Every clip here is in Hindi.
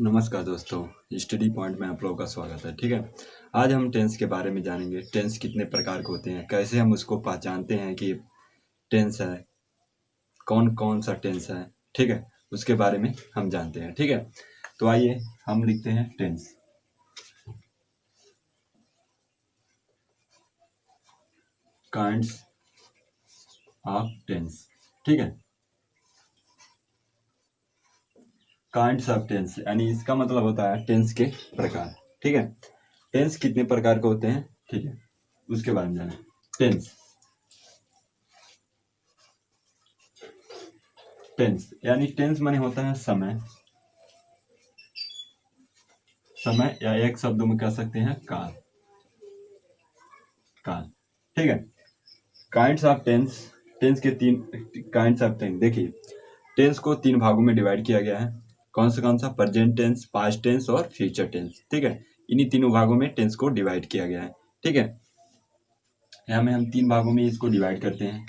नमस्कार दोस्तों, स्टडी पॉइंट में आप लोगों का स्वागत है। ठीक है, आज हम टेंस के बारे में जानेंगे। टेंस कितने प्रकार के होते हैं, कैसे हम उसको पहचानते हैं कि टेंस है, कौन कौन सा टेंस है। ठीक है, उसके बारे में हम जानते हैं। ठीक है, तो आइए हम लिखते हैं टेंस। Kinds of tense. ठीक है, काइंड्स ऑफ टेंस यानी इसका मतलब होता है टेंस के प्रकार। ठीक है, टेंस कितने प्रकार के होते हैं, ठीक है, उसके बारे में जानें। टेंस टेंस यानी टेंस माने होता है समय। समय या एक शब्द में कह सकते हैं काल। काल, ठीक है। काइंड्स ऑफ टेंस, टेंस के तीन काइंड्स ऑफ टेंस। देखिए, टेंस को तीन भागों में डिवाइड किया गया है। कौन सा? प्रेजेंट टेंस, पास्ट टेंस और फ्यूचर टेंस। ठीक है, इन्हीं तीनों भागों में टेंस को डिवाइड किया गया है। ठीक है, यहाँ में हम तीन भागों में इसको डिवाइड करते हैं।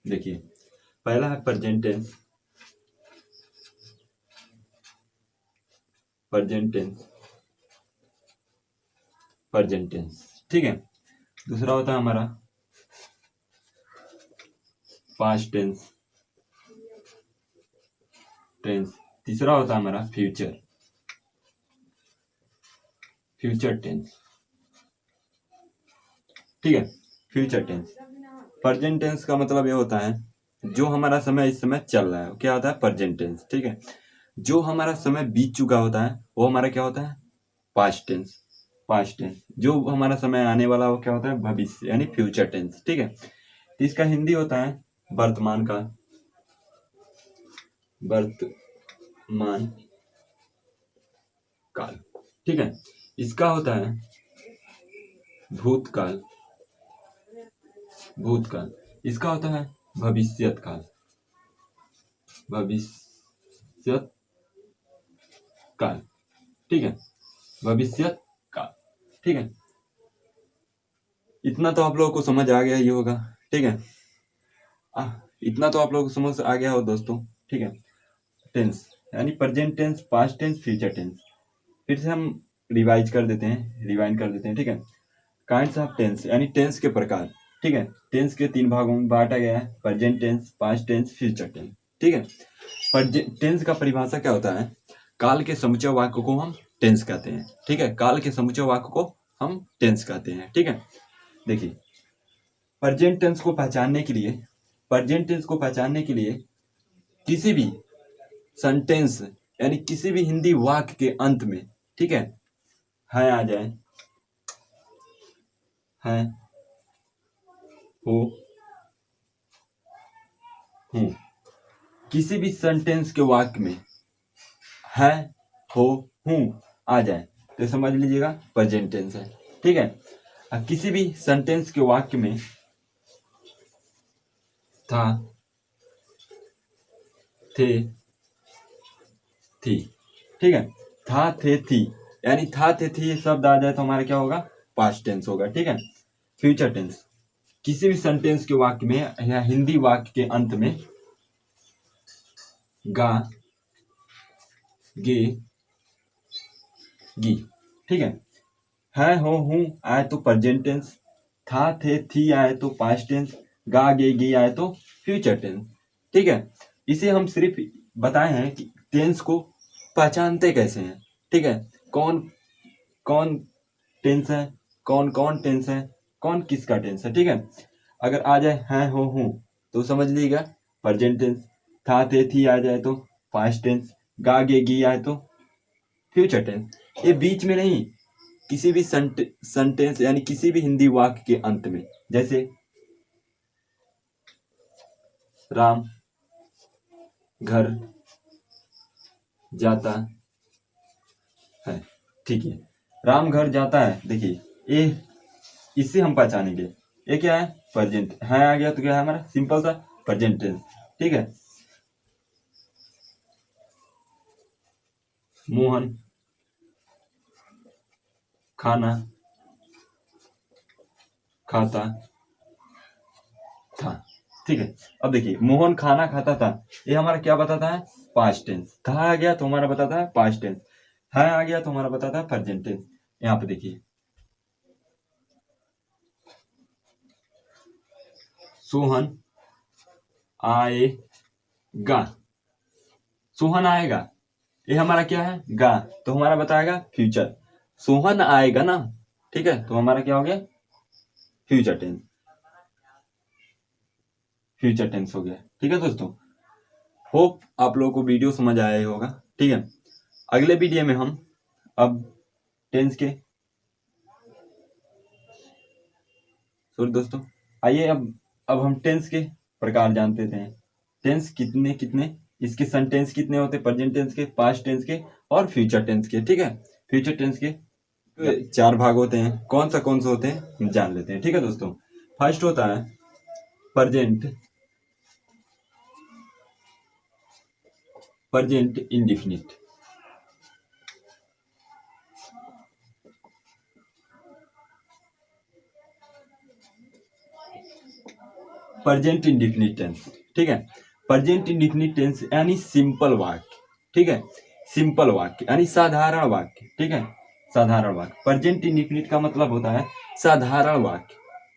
देखिए, पहला है present tense. Present tense, present tense, ठीक है। दूसरा होता है हमारा पास्ट टेंस। टेंस, तीसरा होता है हमारा फ्यूचर, फ्यूचर टेंस। ठीक है, फ्यूचर टेंस। प्रेजेंट टेंस का मतलब ये होता है जो हमारा समय इस समय चल रहा है, क्या होता है? Present tense. ठीक है, जो हमारा समय बीत चुका होता है वो हमारा क्या होता है? Past tense. पास्ट टेंस, जो हमारा समय आने वाला वो क्या होता है? भविष्य यानी फ्यूचर टेंस। ठीक है, तो इसका हिंदी होता है वर्तमान काल। वर्तमान काल, ठीक है। इसका होता है भूतकाल। भूतकाल, इसका होता है भविष्यत काल। भविष्यत काल, ठीक है, भविष्यत काल। ठीक है, इतना तो आप लोगों को समझ आ गया ही होगा। ठीक है, इतना तो आप लोगों को समझ आ गया हो दोस्तों। ठीक है, टेंस यानी present tense, past tense, future tense. फिर से हम रिवाइज कर देते हैं, रिवाइंड कर देते हैं। ठीक है, काइंड्स ऑफ टेंस यानी टेंस के प्रकार। ठीक है, टेंस के तीन भागों में बांटा गया है, present tense, past tense, future tense. ठीक है, टेंस का परिभाषा क्या होता है? काल के समुच्चय वाक्य को हम टेंस कहते हैं। ठीक है, काल के समुच्चय वाक्य को हम टेंस कहते हैं। ठीक है, देखिए, प्रेजेंट टेंस को पहचानने के लिए, प्रेजेंट टेंस को पहचानने के लिए किसी भी सेंटेंस यानी किसी भी हिंदी वाक्य के अंत में, ठीक है आ जाए, है, हो, हूं, किसी भी सेंटेंस के वाक्य में है, हो, हूं आ जाए तो समझ लीजिएगा प्रेजेंट टेंस है। ठीक है, किसी भी सेंटेंस के वाक्य में था, थे, थी, ठीक है, था, थे, थी यानी था, थे, थी ये शब्द आ जाए तो हमारा क्या होगा? पास्ट टेंस होगा। ठीक है, फ्यूचर टेंस, किसी भी सेंटेंस के वाक्य में या हिंदी वाक्य के अंत में गा, गे, गी, ठीक है, हो, हूं आए तो प्रेजेंट टेंस, था, थे, थी आए तो पास्ट टेंस, गा, गे, गी आए तो फ्यूचर टेंस। ठीक है, इसे हम सिर्फ बताए हैं कि टेंस को पहचानते कैसे हैं। ठीक है, कौन कौन टेंस है, कौन कौन टेंस है, कौन किसका टेंस है। ठीक है, अगर आ जाए है, हो, हूं तो समझ लीजिएगा प्रेजेंट टेंस, था, थे, थी आ जाए तो पास्ट टेंस, गा, गे, गी आए तो फ्यूचर टेंस। ये बीच में नहीं, किसी भी सेंटेंस यानी किसी भी हिंदी वाक्य के अंत में, जैसे राम घर जाता है। ठीक है, राम घर जाता है, देखिए ये इससे हम पहचानेंगे ये क्या है? प्रेजेंट है आ गया तो क्या है हमारा? सिंपल सा प्रेजेंट टेंस। ठीक है, मोहन खाना खाता था। ठीक है, अब देखिए मोहन खाना खाता था, ये हमारा क्या बताता है? Past tense. था आ गया तो हमारा बताता है पास्ट टेंस, है आ गया तो हमारा बताता है प्रेजेंट टेंस। यहाँ पे देखिए सोहन आएगा, सोहन आएगा, ये हमारा क्या है? गा, तो हमारा बताएगा फ्यूचर। सोहन आएगा ना, ठीक है, तो हमारा क्या हो गया? फ्यूचर टेंस, फ्यूचर टेंस हो गया। ठीक है दोस्तों, होप आप लोगों को वीडियो समझ आया ही होगा। ठीक है, अगले वीडियो में हम अब टेंस के, सॉरी दोस्तों, आइए अब हम टेंस के प्रकार जानते हैं। टेंस कितने कितने, इसके सेंटेंस कितने होते हैं? प्रेजेंट टेंस के, पास्ट टेंस के और फ्यूचर टेंस के। ठीक है, फ्यूचर टेंस के चार भाग होते हैं, कौन से होते हैं हम जान लेते हैं। ठीक है दोस्तों, फर्स्ट होता है present, present indefinite. Present indefinite tense, ठीक है, प्रेजेंट इंडिफिनिट टेंस यानी सिंपल वाक्य। ठीक है, सिंपल वाक्य यानी साधारण वाक्य। ठीक है, साधारण वाक्य। प्रेजेंट इंडिफिनिट का मतलब होता है साधारण वाक्य,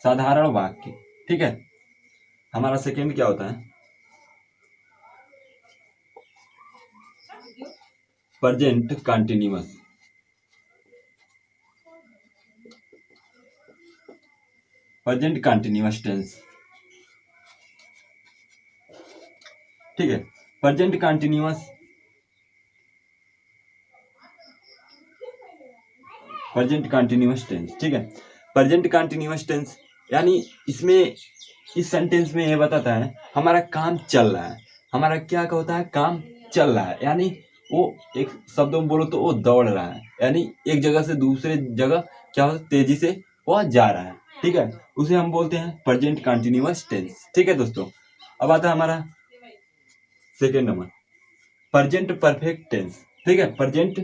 साधारण वाक्य। ठीक है, हमारा सेकेंड क्या होता है? Present continuous, present continuous tense. ठीक है, present continuous, present continuous tense. ठीक है, प्रेजेंट कंटिन्यूअस टेंस यानी इसमें, इस सेंटेंस में ये बताता है हमारा काम चल रहा है, हमारा क्या होता है? काम चल रहा है, यानी वो एक शब्दों में बोलो तो वो दौड़ रहा है, यानी एक जगह से दूसरे जगह क्या होता है? तेजी से वो जा रहा है। ठीक है, उसे हम बोलते हैं प्रेजेंट कंटिन्यूअस टेंस। ठीक है दोस्तों, अब आता है हमारा second number, present perfect tense. ठीक है, present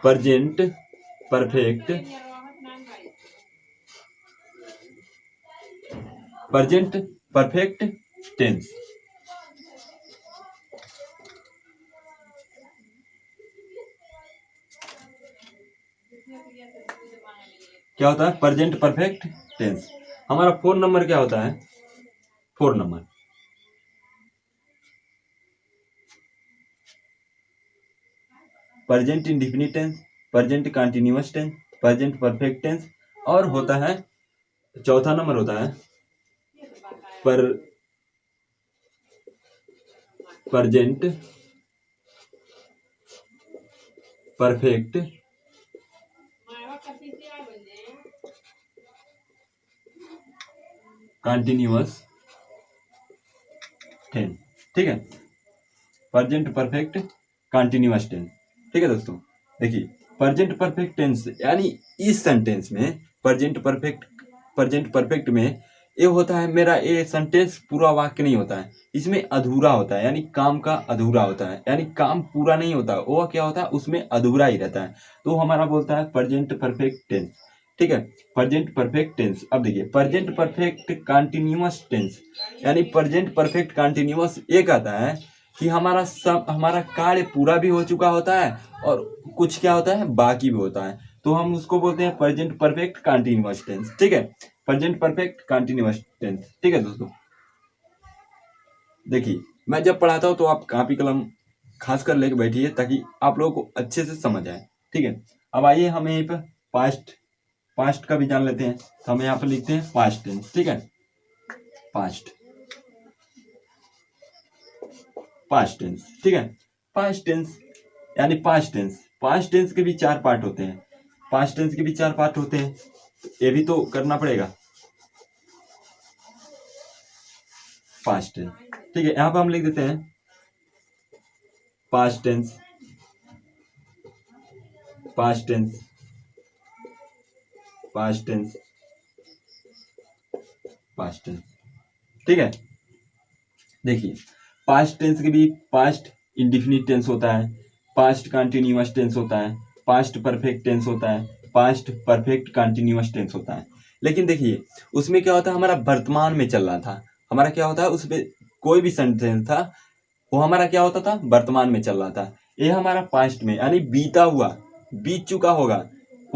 perfect, present perfect tense. क्या होता है? Present perfect tense. हमारा 4 नंबर क्या होता है? 4 number present indefinite tense, present continuous tense, present perfect tense, और होता है चौथा नंबर होता है प्रेजेंट परफेक्ट कंटिन्यूअस टेंस। ठीक है, प्रेजेंट परफेक्ट कंटिन्यूअस टेंस। ठीक है दोस्तों, देखिए प्रेजेंट परफेक्ट टेंस यानी इस सेंटेंस में प्रेजेंट परफेक्ट में ये होता है, मेरा ये सेंटेंस पूरा वाक्य नहीं होता है, इसमें अधूरा होता है, यानी काम का अधूरा होता है, यानी काम पूरा नहीं होता, वो क्या होता है? उसमें अधूरा ही रहता है, तो हमारा बोलता है प्रेजेंट परफेक्ट टेंस। ठीक है, प्रेजेंट परफेक्ट टेंस। अब देखिए प्रेजेंट परफेक्ट कंटिन्यूअस टेंस, यानी प्रेजेंट परफेक्ट कंटिन्यूअस ये कहता है कि हमारा कार्य पूरा भी हो चुका होता है और कुछ क्या होता है? बाकी भी होता है, तो हम उसको बोलते हैं प्रेजेंट परफेक्ट कंटिन्यूअस टेंस। ठीक है, प्रेजेंट परफेक्ट कंटिन्यूअस टेंस। ठीक है दोस्तों, देखिए मैं जब पढ़ाता हूँ तो आप कापी कलम खास कर लेके बैठिए ताकि आप लोगों को अच्छे से समझ आए। ठीक है, अब आइए हम यहीं पर पास्ट का भी जान लेते हैं, तो हम यहाँ पर लिखते हैं पास्ट टेंस। ठीक है, पास्ट टेंस। ठीक है, पास्ट टेंस यानी पास्ट टेंस के भी 4 पार्ट होते हैं, पास्ट टेंस के भी 4 पार्ट होते हैं, ये भी तो करना पड़ेगा। पास्ट टेंस, ठीक है, यहाँ पर हम लिख देते हैं past tense, past tense, past tense, past tense. ठीक है, देखिए पास्ट टेंस के भी पास्ट इंडिफिनिट टेंस होता है, पास्ट कंटिन्यूअस टेंस होता है, पास्ट परफेक्ट टेंस होता है, पास्ट परफेक्ट कंटिन्यूअस टेंस होता है। लेकिन देखिए उसमें क्या होता है, हमारा वर्तमान में चल रहा था, हमारा क्या होता है उसमें कोई भी सेंटेंस था वो हमारा क्या होता था, वर्तमान में चल रहा था। ये हमारा पास्ट में यानी बीता हुआ, बीत चुका होगा,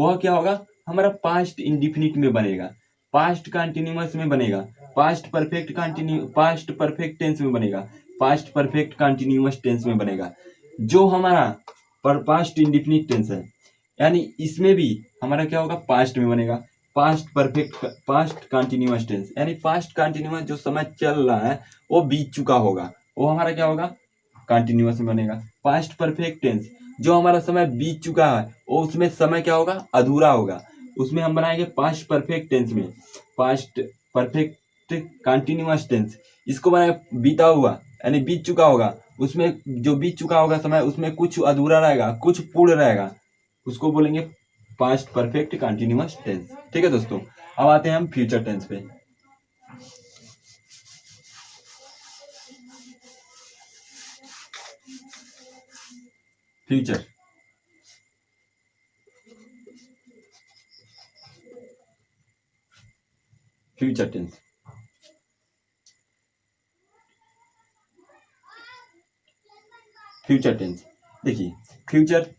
वह क्या होगा, हमारा पास्ट इंडिफिनिट में बनेगा, पास्ट कंटिन्यूअस में बनेगा, पास्ट परफेक्ट टेंस में बनेगा, पास्ट परफेक्ट कंटिन्यूअस टेंस में बनेगा। जो हमारा पर पास्ट इंडिफिनिट टेंस है यानी इसमें भी हमारा क्या होगा, पास्ट में बनेगा, पास्ट कंटिन्यूअस टेंस यानी पास्ट कंटिन्यूअस जो समय चल रहा है वो बीत चुका होगा, वो हमारा क्या होगा, कंटिन्यूअस में बनेगा। पास्ट परफेक्ट टेंस जो हमारा समय बीत चुका है वो उसमें समय क्या होगा, अधूरा होगा, उसमें हम बनाएंगे पास्ट परफेक्ट टेंस में, पास्ट परफेक्ट कंटिन्यूअस टेंस, इसको बनाए बीता हुआ यानी बीत चुका होगा, उसमें जो बीत चुका होगा समय उसमें कुछ अधूरा रहेगा, कुछ पूर्ण रहेगा, उसको बोलेंगे पास्ट परफेक्ट कंटिन्यूअस टेंस। ठीक है दोस्तों, अब आते हैं हम फ्यूचर टेंस पे। Future future tense, future tense देखिए फ्यूचर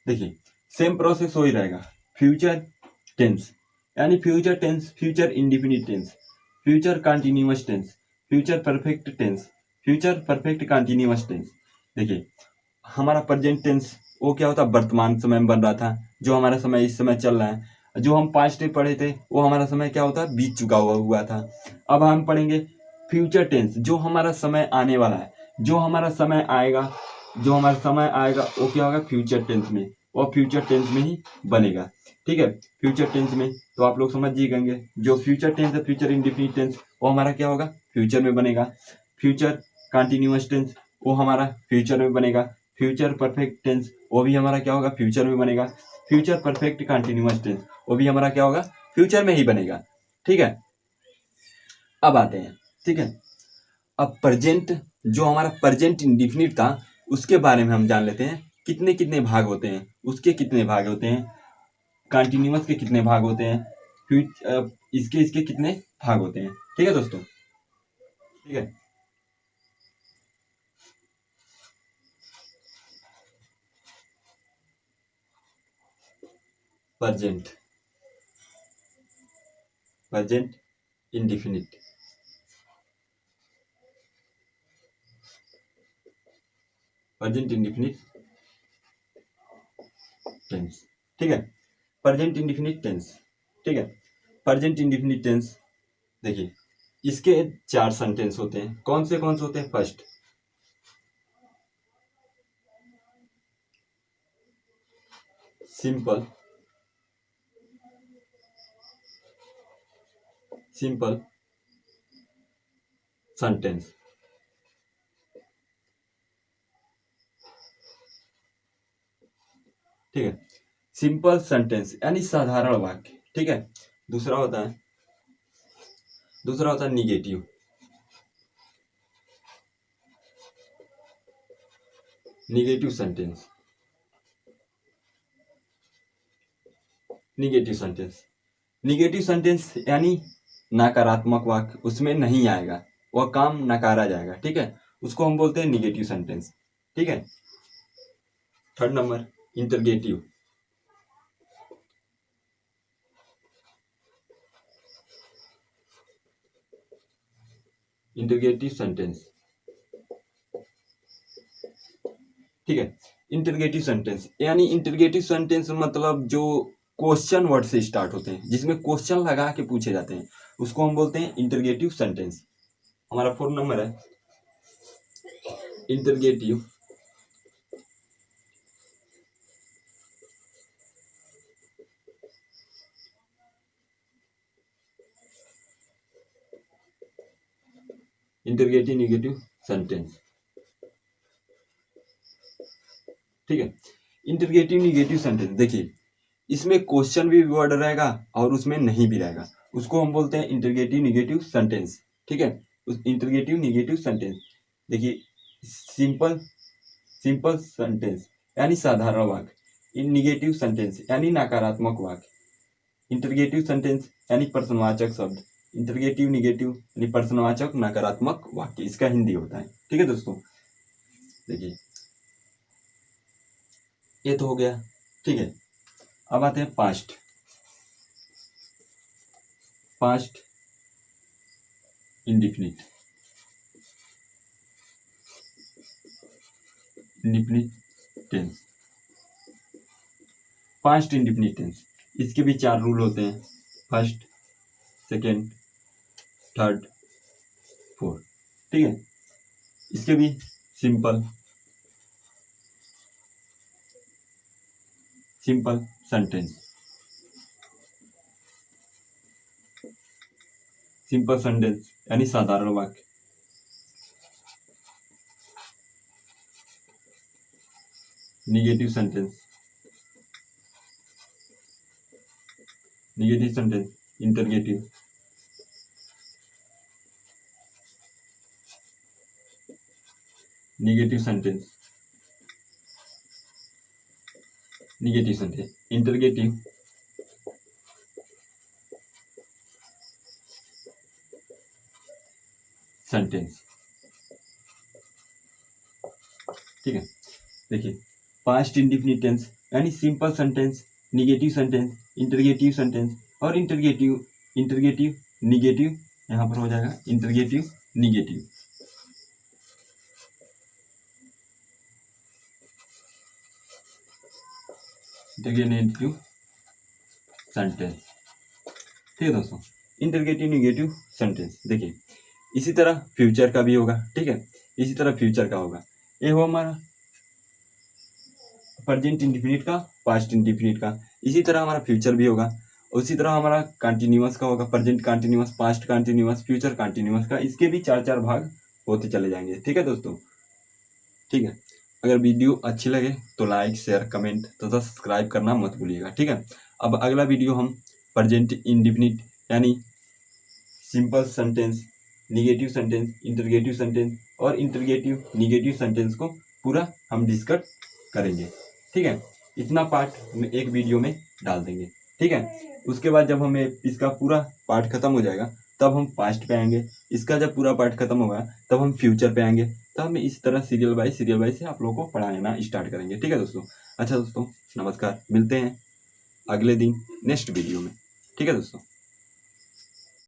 देखिए सेम प्रोसेस हो ही रहेगा। फ्यूचर टेंस यानी future tense, future indefinite tense, future continuous tense, future perfect tense, future perfect continuous tense. देखिए हमारा प्रेजेंट टेंस वो क्या होता है, वर्तमान समय में बन रहा था, जो हमारा समय इस समय चल रहा है। जो हम पास्ट में पढ़े थे वो हमारा समय क्या होता है, बीत चुका हुआ था। अब हम पढ़ेंगे फ्यूचर टेंस, जो हमारा समय आने वाला है, जो हमारा समय आएगा, जो हमारा समय आएगा वो क्या होगा, फ्यूचर टेंस में, वो फ्यूचर टेंस में ही बनेगा। ठीक है, फ्यूचर टेंस में तो आप लोग समझ ही गएंगे, जो फ्यूचर टेंस है, फ्यूचर इंडिफिनिट टेंस, वो हमारा क्या होगा, फ्यूचर में बनेगा। फ्यूचर कंटिन्यूअस टेंस वो हमारा फ्यूचर में बनेगा। फ्यूचर परफेक्ट टेंस वो भी हमारा क्या होगा, फ्यूचर में बनेगा। फ्यूचर परफेक्ट कंटिन्यूअस टेंस वो भी हमारा क्या होगा, फ्यूचर में ही बनेगा। ठीक है, अब आते हैं, ठीक है, अब प्रेजेंट, जो हमारा प्रेजेंट इंडिफिनिट था उसके बारे में हम जान लेते हैं, कितने कितने भाग होते हैं, उसके कितने भाग होते हैं, कंटिन्यूअस के कितने भाग होते हैं, इसके इसके कितने भाग होते हैं। ठीक है दोस्तों, ठीक है, present, present indefinite, present indefinite tense. ठीक है, प्रेजेंट इंडिफिनिट टेंस, ठीक है, प्रेजेंट इंडिफिनिट टेंस देखिए इसके 4 सेंटेंस होते हैं। कौन से होते हैं, फर्स्ट सिंपल, सिंपल सेंटेंस, ठीक है, सिंपल सेंटेंस यानी साधारण वाक्य। ठीक है, दूसरा होता है, negative, negative sentence, negative sentence, negative sentence यानी नकारात्मक वाक्य, उसमें नहीं आएगा, वह काम नकारा जाएगा। ठीक है, उसको हम बोलते हैं निगेटिव सेंटेंस। ठीक है, third number interrogative, interrogative sentence. ठीक है, इंटरगेटिव सेंटेंस यानी इंटरगेटिव सेंटेंस मतलब जो क्वेश्चन वर्ड से स्टार्ट होते हैं, जिसमें क्वेश्चन लगा के पूछे जाते हैं, उसको हम बोलते हैं इंटरगेटिव सेंटेंस। हमारा 4 नंबर है इंटरगेटिव, इंटरगेटिव निगेटिव सेंटेंस। ठीक है, इंटरगेटिव निगेटिव सेंटेंस देखिए इसमें क्वेश्चन भी वर्ड रहेगा और उसमें नहीं भी रहेगा, उसको हम बोलते हैं इंटरगेटिव निगेटिव सेंटेंस। ठीक है, उस इंटरगेटिव निगेटिव सेंटेंस देखिए, सिंपल सिंपल सेंटेंस यानी साधारण वाक्य, इन निगेटिव सेंटेंस यानी नकारात्मक वाक्य, इंटरगेटिव सेंटेंस यानी प्रश्नवाचक शब्द, इंटरगेटिव निगेटिव यानी प्रश्नवाचक नकारात्मक वाक्य, इसका हिंदी होता है। ठीक है दोस्तों, देखिए ये तो हो गया। ठीक है, अब आते हैं past. Past indefinite, indefinite tense, past indefinite tense, इसके भी 4 रूल होते हैं, फर्स्ट, सेकेंड, थर्ड, फोर्थ। ठीक है, इसके भी simple simple sentence, simple sentence यानी साधारण वाक्य, negative sentence, negative sentence, interrogative, negative sentence, negative sentence, interrogative, sentence. ठीक है, देखिए पास्ट इंडिफिनिट टेंस यानी simple sentence, negative sentence, interrogative sentence और इंटरगेटिव इंटरगेटिव निगेटिव, यहाँ पर हो जाएगा इंटरगेटिव निगेटिव। Interrogative sentence. ठीक है दोस्तों, इंटरगेटिव निगेटिव सेंटेंस। देखिए इसी तरह फ्यूचर का भी होगा। ठीक है, इसी तरह फ्यूचर का होगा, ये हो हमारा प्रेजेंट इंडिफिनिट का, पास्ट इंडिफिनिट का, इसी तरह हमारा फ्यूचर भी होगा। उसी तरह हमारा कंटिन्यूअस का होगा, present continuous, past continuous, future continuous का, इसके भी 4 भाग होते चले जाएंगे। ठीक है दोस्तों, ठीक है, अगर वीडियो अच्छी लगे तो लाइक शेयर कमेंट तथा सब्सक्राइब करना मत भूलिएगा। ठीक है, अब अगला वीडियो हम प्रेजेंट इंडिफिनिट यानी simple sentence, negative sentence, interrogative sentence और इंटरगेटिव निगेटिव सेंटेंस को पूरा हम डिस्कस करेंगे। ठीक है, इतना पार्ट एक वीडियो में डाल देंगे। ठीक है, उसके बाद जब हमें इसका पूरा पार्ट खत्म हो जाएगा तब हम पास्ट पे आएंगे, इसका जब पूरा पार्ट खत्म होगा तब हम फ्यूचर पे आएंगे, तब हम इस तरह सीरियल बाय से आप लोगों को पढ़ाना स्टार्ट करेंगे। ठीक है दोस्तों, अच्छा दोस्तों नमस्कार, मिलते हैं अगले दिन नेक्स्ट वीडियो में। ठीक है दोस्तों।